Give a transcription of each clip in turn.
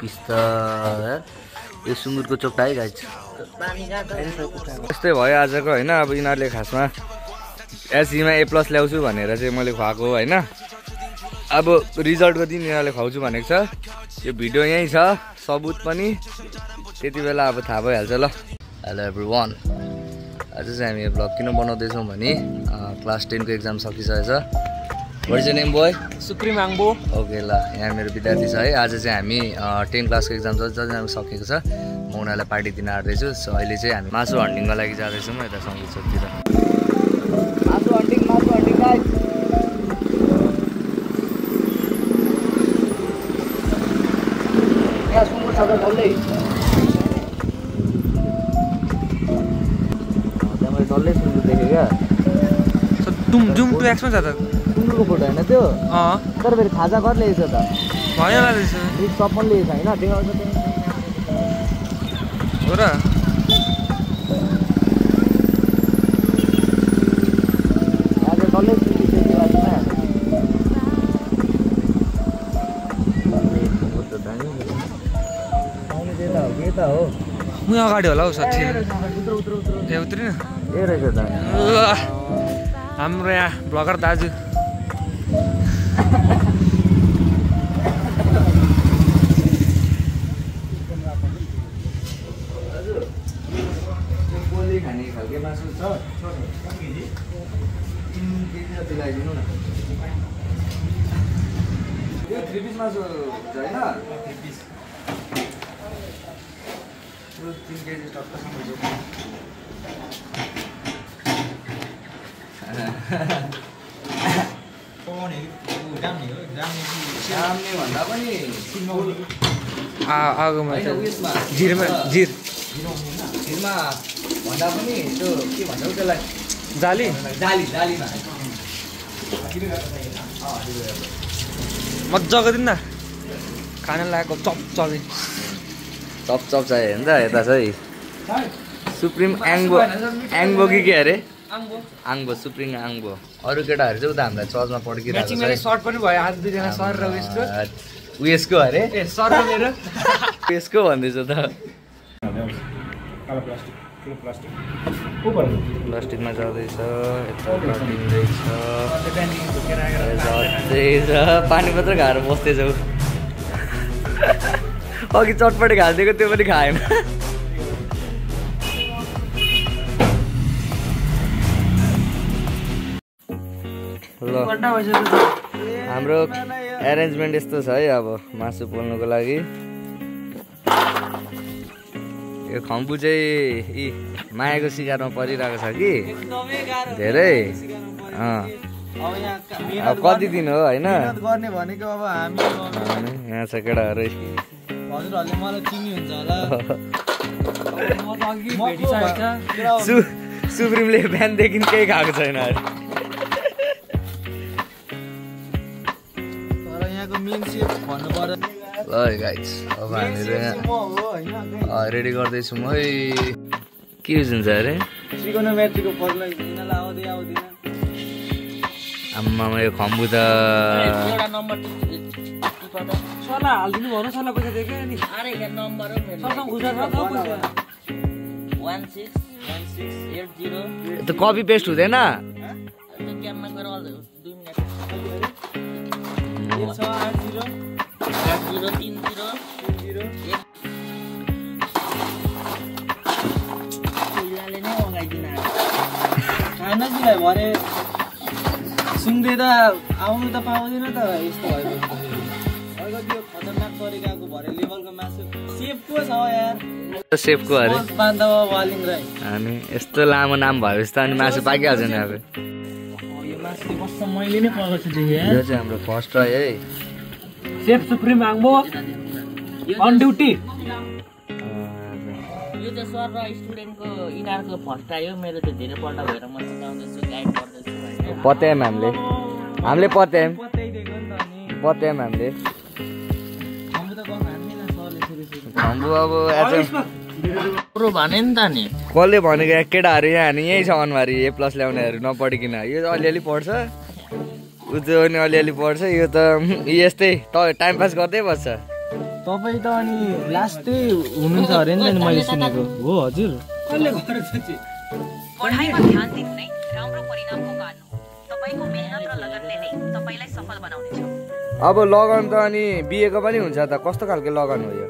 पिस्ता यो सुँगुरको चोक्टा है गाइज। यस्तै भयो आजको होइन। अब यिनीहरूले खासमा एसईमा A+ ल्याउँछु भनेर चाहिँ मैले खुवाएको होइन। अब रिजल्टको दिन यिनीहरूले खुवाउँछु भनेको छ। यो भिडियो यहीँ छ, सबुत पनि त्यति बेला अब थाहा भइहाल्छ ल। हेलो एभ्रिवान, आज चाहिँ हामी यो ब्लग किन बनाउँदैछौँ भने क्लास 10 को एक्जाम सकिसकेछ। What is your name boy? Suprim Angbo. Okay ल, यहाँ मेरो विद्यार्थी छ है। आज चाहिँ हामी 10 क्लासको एक्जाम जतिजना सकेको छ म उनीहरूलाई पार्टी दिन आँट्दैछु। सो अहिले चाहिँ हामी मासु हन्टिङको लागि जाँदैछौँ यता सङ्गीत चोकतिर। मासु हन्टिङ गाइस। यहाँ सुँगुर छ त डल्लै। त्यहाँ मैले डल्लै सुँगुर देखेँ क्या। जुम 2x मा छ त सुँगुरको फोटो होइन त्यो? तर फेरि खाजा घर ल्याएछ त भयो होला रहेछ। रिच सपन ल्याएछ होइन? देखाउँछ हो र। डल्लै सुँगुर त्यति बाटोमा यता हो। म अगाडि होला हौ साथी। ए उत्रिन ए रहेछ त हाम्रो यहाँ ब्लगर दाजु। खाने खालके मासु छ 3 केजी जति ल्याइदिनु न। यो 3 पिस मासु हुन्छ होइन? 3 केजी टक्कसँग जाम्ने भन्दा पनि आगोमा उयसमा जिरमा हिरमा भन्दा पनि त्यो के भन्छ त्यसलाई जाली जालीमा मजाको दिन न खान लागेको चप चाहियो होइन त। यता चाहिँ सुप्रिम आङ्बो कि के अरे? आङ्बो सुप्रिम आङ्बो। अरू केटाहरू चाहिँ उता हामीलाई चर्चमा पड्किरहेको छ। सर्ट पनि भयो आज दुईजना सर र उयसको अरे? ए सर र मेरो उयसको भन्दैछ त। प्लास्टिकमा जाँदैछ, यता काटिँदैछ, पानी मात्र खाएर बस्दैछौ। अघि चटपटे खालिदिएको त्यो पनि खाएन। ल हाम्रो एरेन्जमेन्ट यस्तो छ है। अब मासु पोल्नुको लागि यो खम्बु चाहिँ मायाको शिकारमा परिरहेको छ कि धेरै। अब कति दिन हो होइन गर्ने भनेको अब हामी यहाँ छ केटाहरू। हजुरहरूले मलाई चिन्नुहुन्छ होला। सुप्रिमले बिहानदेखि केही खाएको छैन अरे। तर यहाँको मेन सेफ भन्नु पर्दा ल गाइस, अब हामीहरू यहाँ रेडी गर्दैछौँ है। के युज हुन्छ अरे? ट्रिगोनोमेट्रीको फर्मुला यिनीलाई आउँदैन। आम्मामा यो खम्बु त सरलाई हालिदिनु भयो। सरलाई पैसा दिएको नि। अरे यहाँ नम्बर हो मेरो। सरसँग खुजा छ त पैसा 161680। त कपी पेस्ट हुँदैन? त्यो क्याममा गएर 2 मिनेट 1680 पहिलाले नै अगाइदिन खानाजीलाई भरे सुँगले त आउनु त पाउँदैन त। यस्तो भयो अलिकति यो खतरनाक तरिकाको भरे लेभलको मासु सेफको छ यार। सेफको अरे? बान्धव वालिङ राई। अनि यस्तो लामो नाम भएपछि त अनि मासु पाकिहाल्छ नि। अब यो मासु कस्तो मैले नै पाएको छु यो चाहिँ हाम्रो फर्स्ट ट्राई है। Chef Suprim Angbo on duty. यो चाहिँ सर र स्टुडेन्टको यिनीहरूको फर्स्ट आयो। मेरो चाहिँ धेरैपल्ट भएर म सिकाउँदैछु, गाइड गर्दैछु होइन। पत्याम हामीले पत्याम हामीले खम्बु। अब भने नि त नि कसले भनेको केटाहरू यहाँ हामी यहीँ छ अनुहारी A+ ल्याउनेहरू नपढिकन। यो अलिअलि पढ्छ, ऊ त्यो पनि अलिअलि पढ्छ। यो त यस्तै टाइम पास गर्दै बस्छ। तपाईँ त अनि लास्टै हुनुहुन्छ अरे नि मैले सुनेको हो हजुर पढाइमा ध्यान दिनु नै राम्रो परिणामको कारण हो तपाईको मेहनत र लगनले नै तपाईलाई सफल बनाउनेछ अब लगन त अनि बिहेको पनि हुन्छ त कस्तो खालको लगन हो यो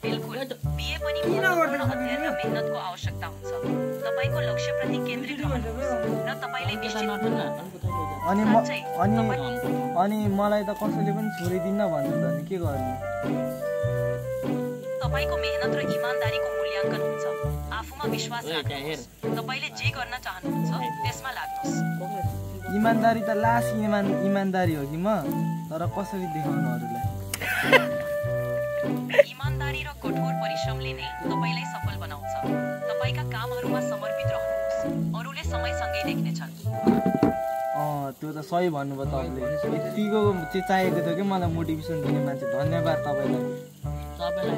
बिल्कुल बिहे पनि महत्त्वपूर्ण अध्ययन र मेहनतको आवश्यकता हुन्छ तपाईको लक्ष्यप्रति केन्द्रित रहनुहोस् र तपाईले निश्चित अनि मलाई त कसैले पनि छोडिदिन्न भन्छ त अनि के गर्ने तपाईको मेहनत र इमानदारीको मूल्याङ्कन हुन्छ आफूमा विश्वास राख्नुहोस् तपाईले जे गर्न चाहनुहुन्छ त्यसमा लाग्नुहोस् इमानदारी त लास्ट इमानदारी हो कि म तर कसरी देखाउनु अरूलाई इमानदारी र कठोर परिश्रमले नै तपाईलाई सफल बनाउँछ तपाईका कामहरुमा समर्पित रहनुहोस् अरूले समयसँगै देख्नेछन् त्यो त सही भन्नुभयो तपाईँले यतिको चाहिँ चाहिएको थियो कि मलाई मोटिभेसन दिने मान्छे धन्यवाद तपाईँलाई तपाईलाई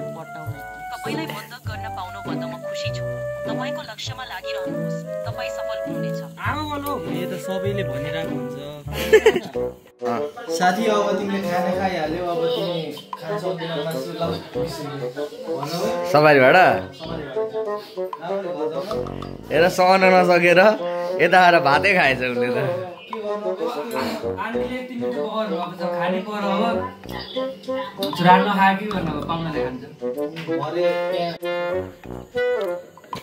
मद्दत गर्न पाउनुभन्दा म खुसी छु तपाईको लक्ष्यमा लागिरहनुहोस् तपाई सफल हुनुहुनेछ यो त सबैले भनिरहेको हुन्छ साथी अब तिमीले खाना खाइहाल्यो अब तिमी खान सक्दैन मासु सवारी भाडा यता सहन नसकेर यता आएर भातै खाएछ उसले त आन्टीले तिमीको घर भएको छ खाने पर हो राम्रो खायो कि गर्नु कमले खान्छ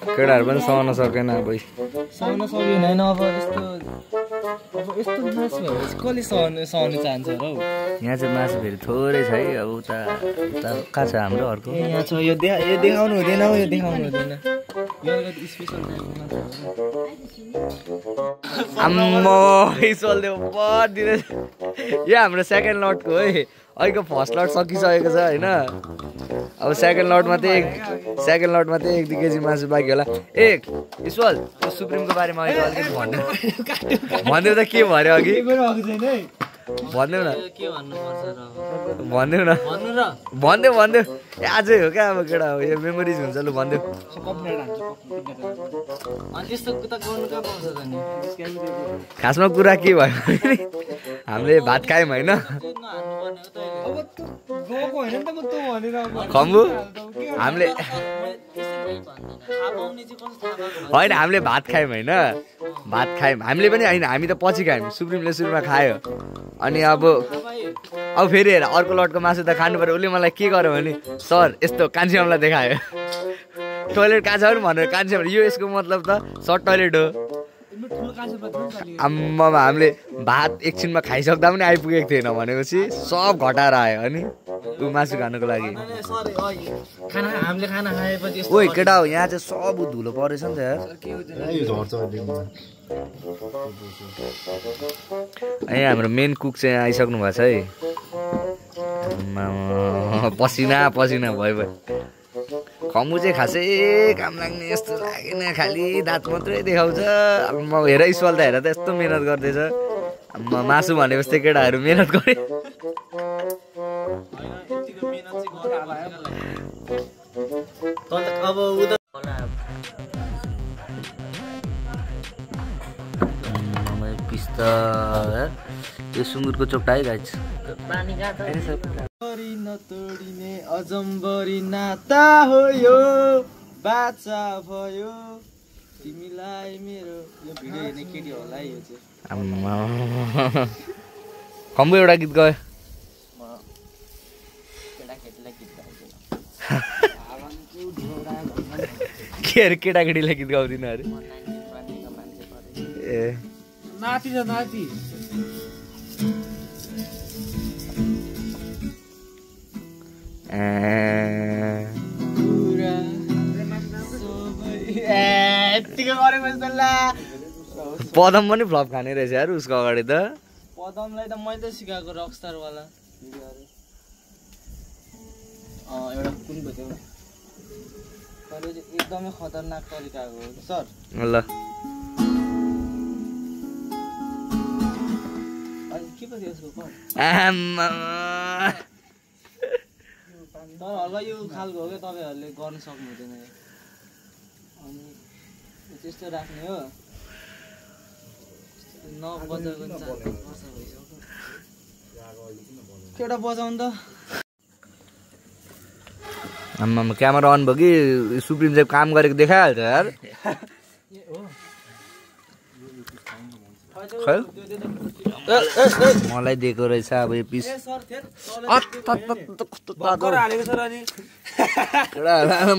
केटाहरू पनि सहन सकेन अब सहन सक्दैन होइन अब यस्तो मासु भएपछि कसले सहनु चाहन्छ र हौ यहाँ चाहिँ मासु फेरि थोरै छ है अब उता कहाँ छ हाम्रो अर्को यहाँ छ यो देखाउनु हुँदैन हौ यो देखाउनु हुँदैन आम्मो स्पेसल दिँदैछ यो हाम्रो सेकेन्ड लटको है अहिलेको फर्स्ट लट सकिसकेको छ होइन अब सेकेन्ड लटमा चाहिँ 1 केजी मासु बाँकी होला स्पेसल त्यो सुप्रिमको बारेमा अहिले अलिकति भनिदेऊ त के भन्यो अघि भनिदेऊ न भनिदेऊ आजै हो क्या अब केटा हो यो मेमोरिज हुन्छ लु भनिदेऊ खासमा कुरा के भयो हामीले भात खायौँ होइन खम्बु हामीले होइन हामीले भात खायौँ होइन हामीले पनि होइन हामी त पछि खायौँ सुप्रिमले सुरुमा खायो अनि अब फेरि हेर अर्को लटको मासु त खानु पर्यो उसले मलाई के गर्यो भने सर यस्तो कान्छीमामलाई देखायो टोइलेट कहाँ छ भनेर कान्छीमा यो यसको मतलब त सर्ट टोइलेट हो आम्मा हामीले भात एकछिनमा खाइसक्दा पनि आइपुगेको थिएन भनेपछि सब घटाएर आयो अनि ऊ मासु खानुको लागि ओइ केटा हो यहाँ चाहिँ सब धुलो परेछ नि त यार हाम्रो मेन कुक चाहिँ आइसक्नु भएको छ है पसिना भयो खम्बु चाहिँ खासै काम लाग्ने यस्तो लागेन खालि दाँत मात्रै देखाउँछ म हेर स्वाल त हेर त यस्तो मिहिनेत गर्दैछ मासु भनेपछि चाहिँ केटाहरू मिहिनेत गरे पिस्ता यो सुँगुरको चोप्टा है गाइस नतोडिने अजम्बरी नाता हो यो बाचा भयो तिमीलाई मेरो यो भिडियो हेर्ने केटी होला यो चाहिँ खम्बु एउटा गीत गयो के अरे केटाकेटीलाई गीत गाउँदिन अरे ए नाति छ नाति पदम पनि फ्लप खाने रहेछ यार उसको अगाडि त पदमलाई त मैले सिकाएको रकस्टार वाला एउटा कुन भयो एकदमै खतरनाक तरिकाको हो सर ल के पो थियो यसको तर होला यो खालको हो क्या तपाईँहरूले गर्न सक्नु हुँदैन अनि त्यस्तो राख्ने हो नबजाएको केटा बजाउनु त आम्मामा क्यामेरा अन भयो कि सुप्रिम चाहिँ काम गरेको देखाइहाल्छ यार खै मलाई दिएको रहेछ अब यो पिस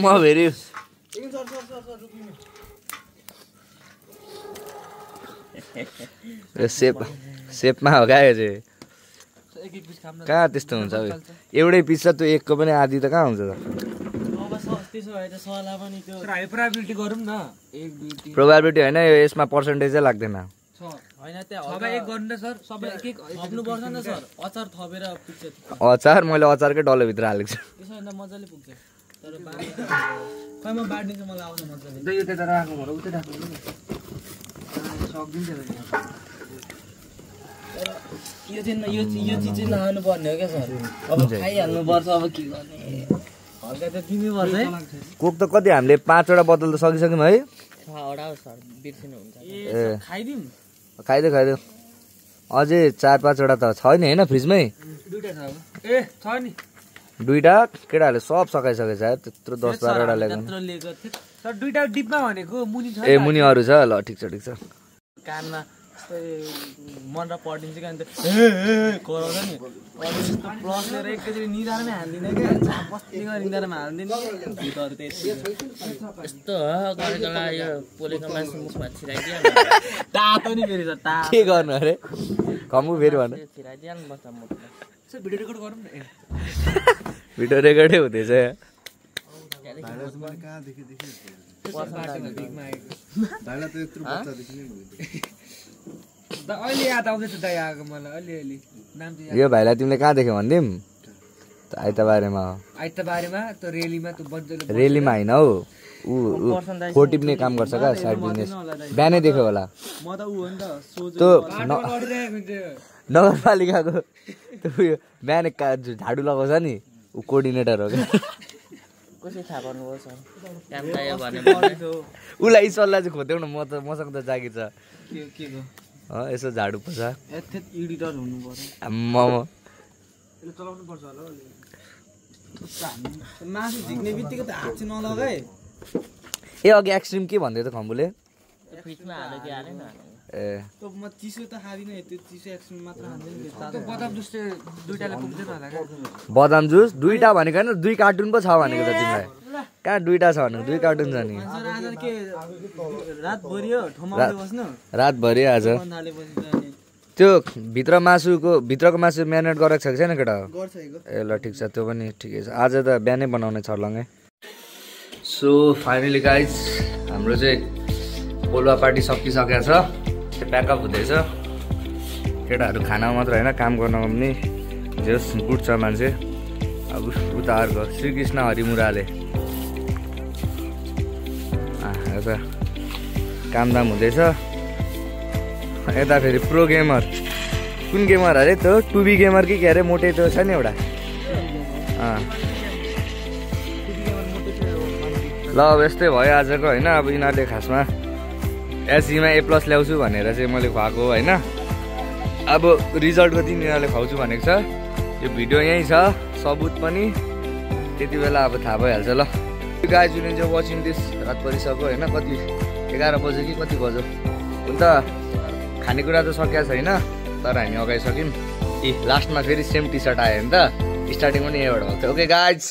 म फेरि सेपमा हो क्या यो चाहिँ कहाँ त्यस्तो हुन्छ अब एउटै पिस छ त्यो एकको पनि आधी त कहाँ हुन्छ त प्रोबाबिलिटी होइन यो यसमा पर्सेन्टेजै लाग्दैन अचार मैले अचारकै डल्लोभित्र हालेको छु यो चिज चाहिँ नखानु पर्ने हो क्या सर अब खाइहाल्नु पर्छ अब के गर्ने हल्का त तिमी पर्छ है कोक त कति हामीले 5 वटा बोतल त सकिसक्यौँ है खाइदियो अझै 4-5 वटा त छ नि होइन फ्रिजमै दुईटा केटाहरूले सब सकाइसकेछ यार त्यत्रो 10-12 वटा ल्याएको ए मुनि अरू छ ल ठिक छ कानमा मन र पढिन्छ क्या अन्त कराउँछ नि प्लस लिएर एकैचोटि निधारमै हाल्दिनँ क्या बस्तीको निधारमा हाल्दिनँ भुतहरू यस्तो हो गरेको यो पोलेको मासु मुखमा छिराइदियो तातो नि फेरि छ तातो के गर्नु अरे कम्बु फेरि भन्नु छिराइदिहाल्नु पर्छ मुखमा भिडियो रेकर्ड गरौँ न भिडियो रेकर्डै हुँदैछ अहिले याद आउँदैछ दाइ आएको मलाई अलिअलि नाम चाहिँ यो भाइलाई तिमीले कहाँ देख्यौ भन्दिम त आइतबारेमा हो आइतबारेमा त्यो रेलीमा त्यो बन्जले रेलीमा होइन हौ ऊ फोर टिप्ने काम गर्छ क्या साइड बिजनेस बिहानै देख्यो होला म त ऊ हो नि त सोझो त्यो गरिरहेको हुन्छ नगरपालिकाको त्यो उयो बिहानै झाडु लगाउँछ नि ऊ कोअर्डिनेटर हो क्या कसै थाहा पाउनुभयो सर काम चाहियो भने उसलाई सल्लाह चाहिँ खोज्यौ न मसँग त जागिर छ के को यसो झाडु पोछ एडिटर हुनु पर्यो आम्मामा चलाउनु पर्छ होला मासु झिक्ने बित्तिकै त हात चाहिँ नलगाए ए अघि एक्सट्रिम के भन्दै त खम्बुले फ्रिजमा हाल्यो कि हालेन ए त म चिसो त खाँदिनँ त्यो चिसो एक्सन मात्र खाँदैन त्यो बदाम जुस चाहिँ दुईटाले पुग्दैन होला क्या बदाम जुस दुईटा भनेको होइन 2 कार्टुन पो छ भनेको त तिमीलाई कहाँ दुईटा छ भनेको 2 कार्टुन छ नि सर आज के रातभरि हो ठमाउँदै बस्नु रातभरि आज थालेपछि जाने त्यो भित्रको मासु म्यारिनेट गरेको छ कि छैन केटा गर्छ ए ल ठिक छ त्यो पनि ठिकै छ आज त बिहानै बनाउने छर्लङ्गै सो फाइनली गाइज हाम्रो चाहिँ पोलुवा पार्टी सकिसकेको छ त्यो प्याकअप हुँदैछ केटाहरू खानामा मात्र होइन काम गर्नमा पनि जस बुट्छ मान्छे अब उता अर्को श्रीकृष्ण हरिमुराले यता कामदाम हुँदैछ यता फेरि प्रो गेमर कुन गेमर अरे त्यो टुबी गेमर कि के अरे मोटे त्यो छ नि एउटा ल अब यस्तै भयो आजको होइन अब यिनीहरूले खासमा एसईमा A+ ल्याउँछु भनेर चाहिँ मैले खुवाएको होइन अब रिजल्टको दिन यिनीहरूले खुवाउँछु भनेको छ यो भिडियो यहीँ छ सबुत पनि त्यति बेला अब थाहा भइहाल्छ ल guys you enjoy watching this रात परिसक्यो होइन कति 11 बज्यो कि कति बज्यो हुन त खानेकुरा त सकिएको छैन तर हामी अगाइसक्यौँ लास्टमा फेरि सेम टी सर्ट आयो नि त स्टार्टिङ पनि यहीबाट भएको थियो ओके गाइज